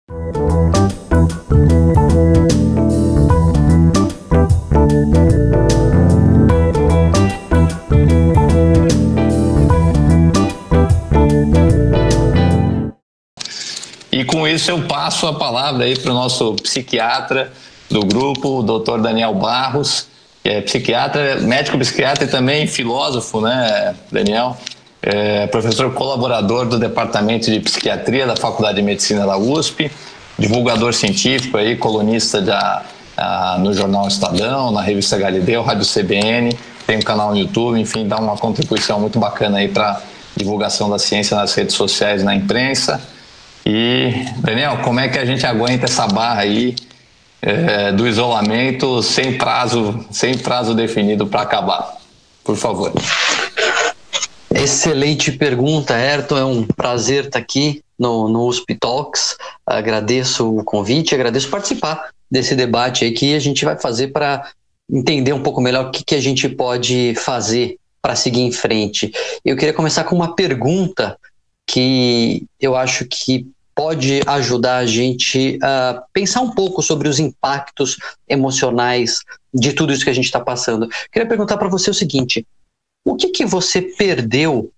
E com isso eu passo a palavra aí para o nosso psiquiatra do grupo, o Dr. Daniel Barros, que é psiquiatra, médico psiquiatra e também filósofo, né, Daniel? Professor colaborador do Departamento de Psiquiatria da Faculdade de Medicina da USP, divulgador científico aí, colunista no jornal Estadão, na revista Galileu, Rádio CBN, tem um canal no YouTube, enfim, dá uma contribuição muito bacana aí para divulgação da ciência nas redes sociais, na imprensa. E, Daniel, como é que a gente aguenta essa barra aí do isolamento sem prazo definido para acabar? Por favor. Excelente pergunta, Ayrton. É um prazer estar aqui no USP Talks. Agradeço o convite, agradeço participar desse debate aí que a gente vai fazer para entender um pouco melhor o que a gente pode fazer para seguir em frente. Eu queria começar com uma pergunta que eu acho que pode ajudar a gente a pensar um pouco sobre os impactos emocionais de tudo isso que a gente está passando. Eu queria perguntar para você o seguinte: o que você perdeu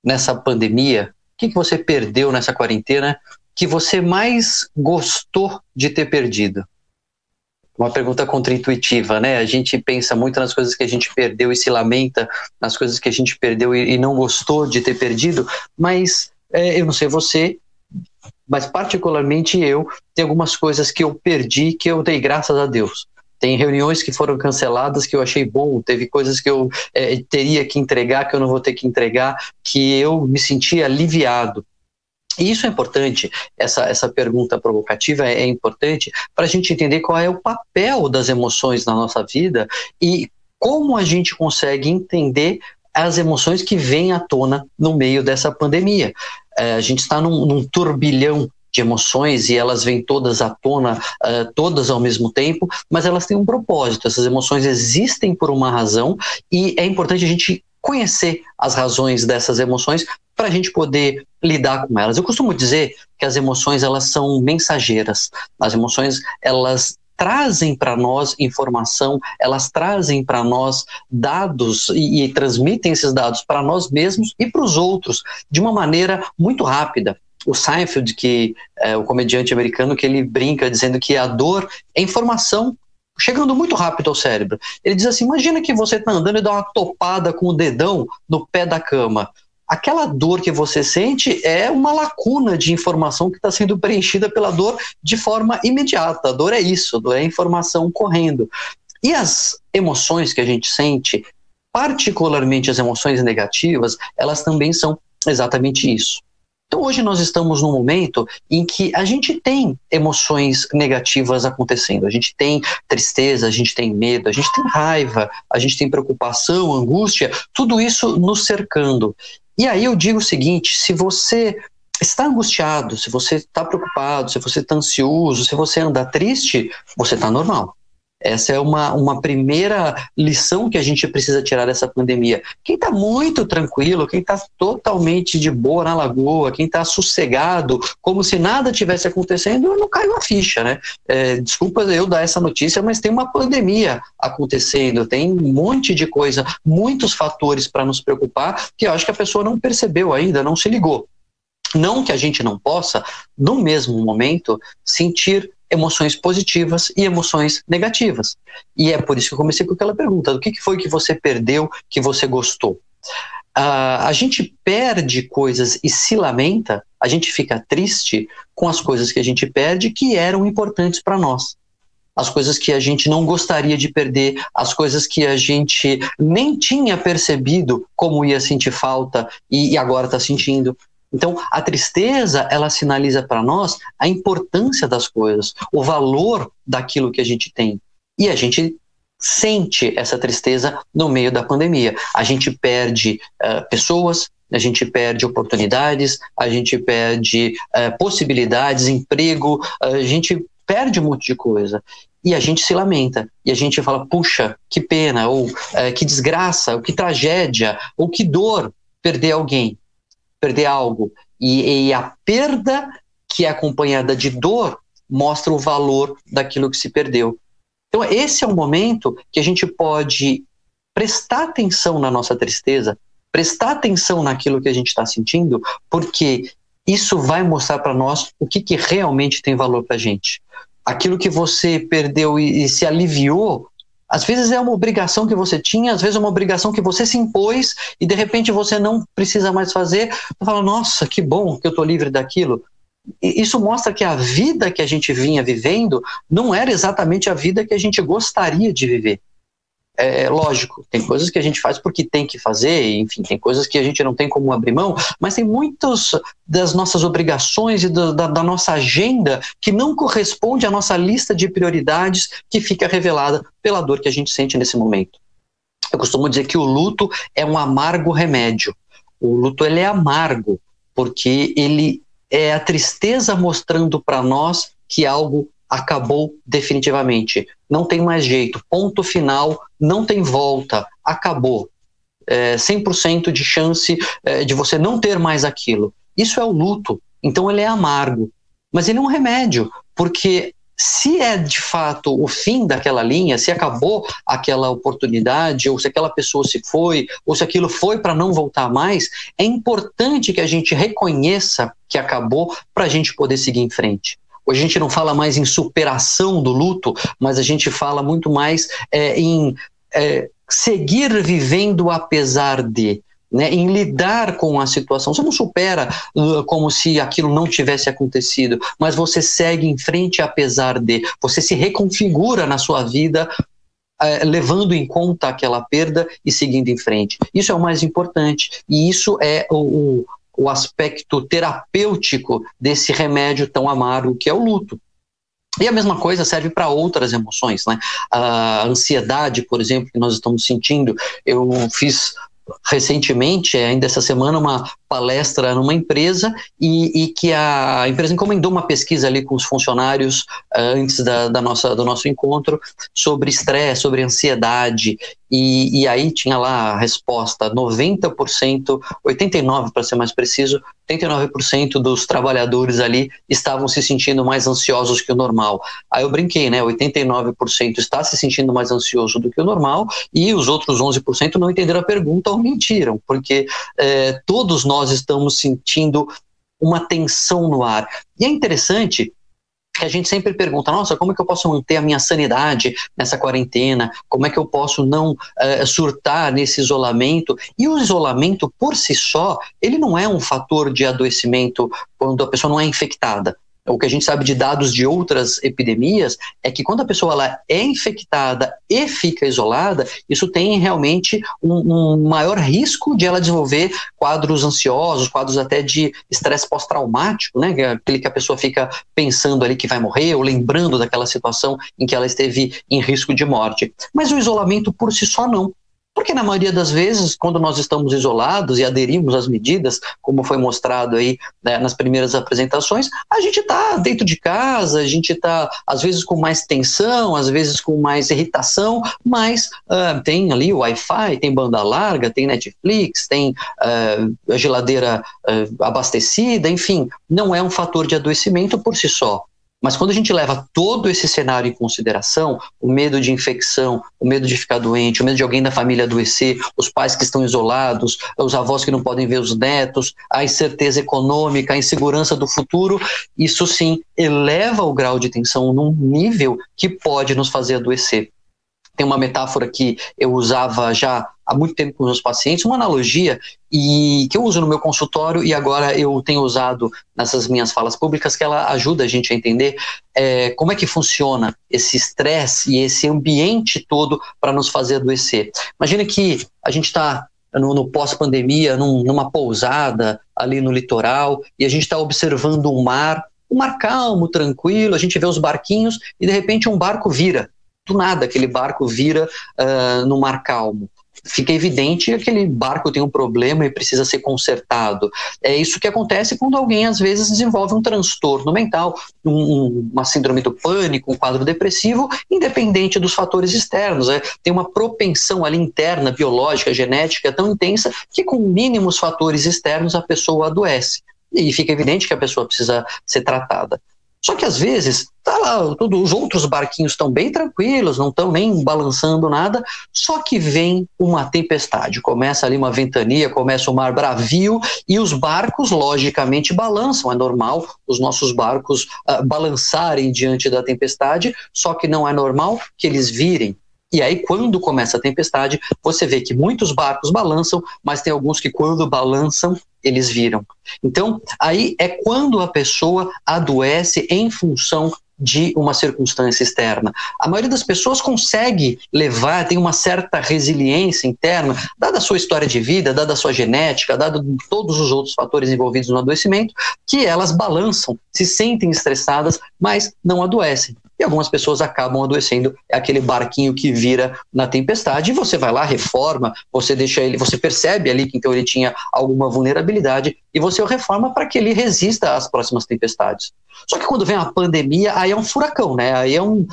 nessa pandemia? O que você perdeu nessa quarentena que você mais gostou de ter perdido? Uma pergunta contraintuitiva, né? A gente pensa muito nas coisas que a gente perdeu e se lamenta nas coisas que a gente perdeu e não gostou de ter perdido, mas eu não sei você, mas particularmente eu, tem algumas coisas que eu perdi que eu dei graças a Deus. Tem reuniões que foram canceladas que eu achei bom, teve coisas que eu teria que entregar, que eu não vou ter que entregar, que eu me senti aliviado. E isso é importante, essa pergunta provocativa é importante para a gente entender qual é o papel das emoções na nossa vida e como a gente consegue entender as emoções que vêm à tona no meio dessa pandemia. A gente está num turbilhão de emoções e elas vêm todas à tona, todas ao mesmo tempo, mas elas têm um propósito. Essas emoções existem por uma razão e é importante a gente conhecer as razões dessas emoções para a gente poder lidar com elas. Eu costumo dizer que as emoções elas são mensageiras. As emoções elas trazem para nós informação, elas trazem para nós dados e transmitem esses dados para nós mesmos e para os outros de uma maneira muito rápida. O Seinfeld, que é o comediante americano, que ele brinca dizendo que a dor é informação chegando muito rápido ao cérebro. Ele diz assim: imagina que você está andando e dá uma topada com o dedão no pé da cama. Aquela dor que você sente é uma lacuna de informação que está sendo preenchida pela dor de forma imediata. A dor é isso, a dor é informação correndo. E as emoções que a gente sente, particularmente as emoções negativas, elas também são exatamente isso. Então hoje nós estamos num momento em que a gente tem emoções negativas acontecendo. A gente tem tristeza, a gente tem medo, a gente tem raiva, a gente tem preocupação, angústia, tudo isso nos cercando. E aí eu digo o seguinte: se você está angustiado, se você está preocupado, se você está ansioso, se você anda triste, você está normal. Essa é uma primeira lição que a gente precisa tirar dessa pandemia. Quem está muito tranquilo, quem está totalmente de boa na lagoa, quem está sossegado, como se nada tivesse acontecendo, não caiu a ficha, né? Desculpa eu dar essa notícia, mas tem uma pandemia acontecendo, tem um monte de coisa, muitos fatores para nos preocupar, que eu acho que a pessoa não percebeu ainda, não se ligou. Não que a gente não possa, no mesmo momento, sentir emoções positivas e emoções negativas. E é por isso que eu comecei com aquela pergunta: do que foi que você perdeu, que você gostou? A gente perde coisas e se lamenta, a gente fica triste com as coisas que a gente perde que eram importantes para nós. As coisas que a gente não gostaria de perder, as coisas que a gente nem tinha percebido como ia sentir falta e agora está sentindo. Então, a tristeza, ela sinaliza para nós a importância das coisas, o valor daquilo que a gente tem. E a gente sente essa tristeza no meio da pandemia. A gente perde pessoas, a gente perde oportunidades, a gente perde possibilidades, emprego, a gente perde um monte de coisa. E a gente se lamenta, e a gente fala: puxa, que pena, ou que desgraça, ou que tragédia, ou que dor perder alguém. Perder algo, e a perda que é acompanhada de dor, mostra o valor daquilo que se perdeu. Então esse é o momento que a gente pode prestar atenção na nossa tristeza, prestar atenção naquilo que a gente está sentindo, porque isso vai mostrar para nós o que realmente tem valor para a gente. Aquilo que você perdeu e se aliviou, às vezes é uma obrigação que você tinha, às vezes é uma obrigação que você se impôs e de repente você não precisa mais fazer. Você fala, nossa, que bom que eu estou livre daquilo. E isso mostra que a vida que a gente vinha vivendo não era exatamente a vida que a gente gostaria de viver. É lógico, tem coisas que a gente faz porque tem que fazer, enfim, tem coisas que a gente não tem como abrir mão, mas tem muitas das nossas obrigações e da nossa agenda que não corresponde à nossa lista de prioridades que fica revelada pela dor que a gente sente nesse momento. Eu costumo dizer que o luto é um amargo remédio. O luto ele é amargo porque ele é a tristeza mostrando para nós que algo acabou definitivamente. Não tem mais jeito, ponto final, não tem volta, acabou. 100% de chance de você não ter mais aquilo. Isso é o luto, então ele é amargo. Mas ele é um remédio, porque se é de fato o fim daquela linha, se acabou aquela oportunidade, ou se aquela pessoa se foi, ou se aquilo foi para não voltar mais, é importante que a gente reconheça que acabou para a gente poder seguir em frente. Hoje a gente não fala mais em superação do luto, mas a gente fala muito mais em seguir vivendo apesar de, né, em lidar com a situação. Você não supera como se aquilo não tivesse acontecido, mas você segue em frente apesar de. Você se reconfigura na sua vida, levando em conta aquela perda e seguindo em frente. Isso é o mais importante. E isso é o aspecto terapêutico desse remédio tão amargo que é o luto. E a mesma coisa serve para outras emoções, né? A ansiedade, por exemplo, que nós estamos sentindo. Eu fiz recentemente, ainda essa semana, uma palestra numa empresa e que a empresa encomendou uma pesquisa ali com os funcionários antes do nosso encontro sobre estresse, sobre ansiedade e aí tinha lá a resposta, 90%, 89% para ser mais preciso, 89% dos trabalhadores ali estavam se sentindo mais ansiosos que o normal. Aí eu brinquei, né? 89% está se sentindo mais ansioso do que o normal e os outros 11% não entenderam a pergunta ou mentiram, porque todos nós estamos sentindo uma tensão no ar. E é interessante que a gente sempre pergunta, nossa, como é que eu posso manter a minha sanidade nessa quarentena? Como é que eu posso não surtar nesse isolamento? E o isolamento, por si só, ele não é um fator de adoecimento quando a pessoa não é infectada. O que a gente sabe de dados de outras epidemias é que quando a pessoa ela é infectada e fica isolada, isso tem realmente um maior risco de ela desenvolver quadros ansiosos, quadros até de estresse pós-traumático, né? Aquele que a pessoa fica pensando ali que vai morrer ou lembrando daquela situação em que ela esteve em risco de morte. Mas o isolamento por si só não. Porque na maioria das vezes, quando nós estamos isolados e aderimos às medidas, como foi mostrado aí, né, nas primeiras apresentações, a gente está dentro de casa, a gente está às vezes com mais tensão, às vezes com mais irritação, mas tem ali o Wi-Fi, tem banda larga, tem Netflix, tem a geladeira abastecida, enfim, não é um fator de adoecimento por si só. Mas quando a gente leva todo esse cenário em consideração, o medo de infecção, o medo de ficar doente, o medo de alguém da família adoecer, os pais que estão isolados, os avós que não podem ver os netos, a incerteza econômica, a insegurança do futuro, isso sim eleva o grau de tensão num nível que pode nos fazer adoecer. Tem uma metáfora que eu usava já há muito tempo com os meus pacientes, uma analogia e que eu uso no meu consultório e agora eu tenho usado nessas minhas falas públicas, que ela ajuda a gente a entender como é que funciona esse estresse e esse ambiente todo para nos fazer adoecer. Imagina que a gente está no pós-pandemia, numa pousada ali no litoral e a gente está observando um mar calmo, tranquilo, a gente vê os barquinhos e de repente um barco vira. Do nada aquele barco vira no mar calmo. Fica evidente que aquele barco tem um problema e precisa ser consertado. É isso que acontece quando alguém às vezes desenvolve um transtorno mental, uma síndrome do pânico, um quadro depressivo, independente dos fatores externos. Tem uma propensão ali interna, biológica, genética tão intensa que com mínimos fatores externos a pessoa adoece. e fica evidente que a pessoa precisa ser tratada. Só que às vezes, tá lá, os outros barquinhos estão bem tranquilos, não estão nem balançando nada, só que vem uma tempestade, começa ali uma ventania, começa o mar bravio e os barcos logicamente balançam, é normal os nossos barcos balançarem diante da tempestade, só que não é normal que eles virem. E aí, quando começa a tempestade, você vê que muitos barcos balançam, mas tem alguns que, quando balançam, eles viram. Então, aí é quando a pessoa adoece em função de uma circunstância externa. A maioria das pessoas consegue levar, tem uma certa resiliência interna, dada a sua história de vida, dada a sua genética, dado todos os outros fatores envolvidos no adoecimento, que elas balançam, se sentem estressadas, mas não adoecem. E algumas pessoas acabam adoecendo, é aquele barquinho que vira na tempestade, e você vai lá, reforma, você deixa ele, você percebe ali que então ele tinha alguma vulnerabilidade, e você o reforma para que ele resista às próximas tempestades. Só que quando vem a pandemia, aí é um furacão, né? Aí é um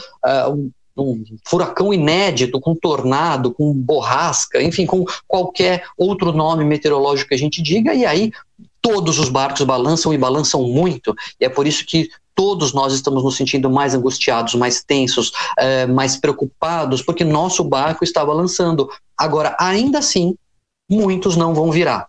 furacão inédito, com tornado, com borrasca, enfim, com qualquer outro nome meteorológico que a gente diga, e aí todos os barcos balançam e balançam muito, e é por isso que todos nós estamos nos sentindo mais angustiados, mais tensos, mais preocupados, porque nosso barco está balançando. Agora, ainda assim, muitos não vão virar.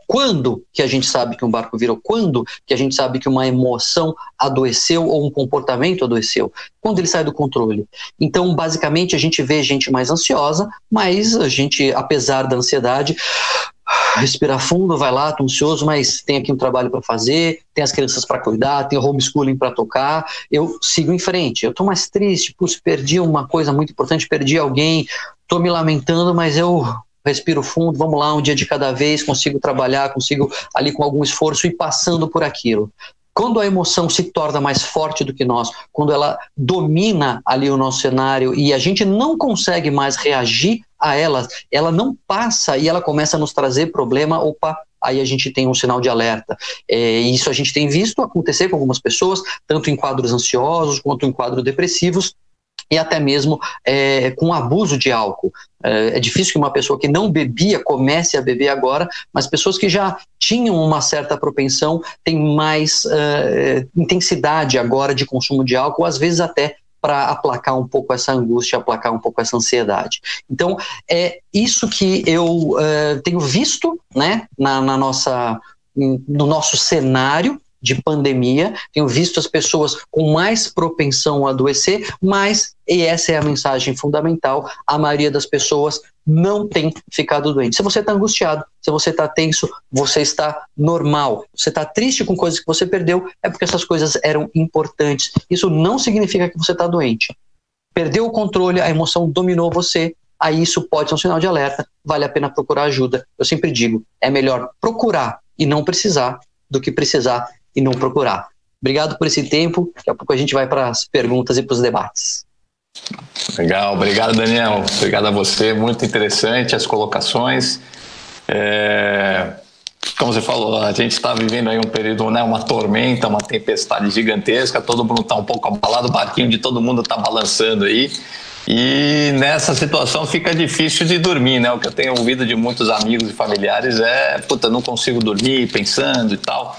Quando que a gente sabe que um barco virou? Quando que a gente sabe que uma emoção adoeceu ou um comportamento adoeceu? Quando ele sai do controle. Então, basicamente, a gente vê gente mais ansiosa, mas a gente, apesar da ansiedade, respira fundo, vai lá, tô ansioso, mas tem aqui um trabalho para fazer, tem as crianças para cuidar, tem o homeschooling para tocar, eu sigo em frente. Eu tô mais triste, perdi uma coisa muito importante, perdi alguém, tô me lamentando, mas eu respiro fundo, vamos lá, um dia de cada vez, consigo trabalhar, consigo ali com algum esforço ir passando por aquilo. Quando a emoção se torna mais forte do que nós, quando ela domina ali o nosso cenário e a gente não consegue mais reagir a ela, ela não passa e ela começa a nos trazer problema, opa, aí a gente tem um sinal de alerta. Isso a gente tem visto acontecer com algumas pessoas, tanto em quadros ansiosos quanto em quadros depressivos, e até mesmo com abuso de álcool. É difícil que uma pessoa que não bebia comece a beber agora, mas pessoas que já tinham uma certa propensão têm mais intensidade agora de consumo de álcool, às vezes até para aplacar um pouco essa angústia, aplacar um pouco essa ansiedade. Então, é isso que eu tenho visto, né, no nosso cenário de pandemia, tenho visto as pessoas com mais propensão a adoecer, mas, e essa é a mensagem fundamental, a maioria das pessoas não tem ficado doente. Se você está angustiado, se você está tenso, você está normal. Você está triste com coisas que você perdeu, é porque essas coisas eram importantes. Isso não significa que você está doente. Perdeu o controle, a emoção dominou você, aí isso pode ser um sinal de alerta, vale a pena procurar ajuda. Eu sempre digo, é melhor procurar e não precisar do que precisar e não procurar. Obrigado por esse tempo. Daqui a pouco a gente vai para as perguntas e para os debates. Legal, obrigado, Daniel. Obrigado a você, muito interessante as colocações. Como você falou, a gente está vivendo aí um período, né, uma tormenta, uma tempestade gigantesca, todo mundo está um pouco abalado, o barquinho de todo mundo está balançando aí. E nessa situação fica difícil de dormir, né? O que eu tenho ouvido de muitos amigos e familiares é, não consigo dormir pensando e tal.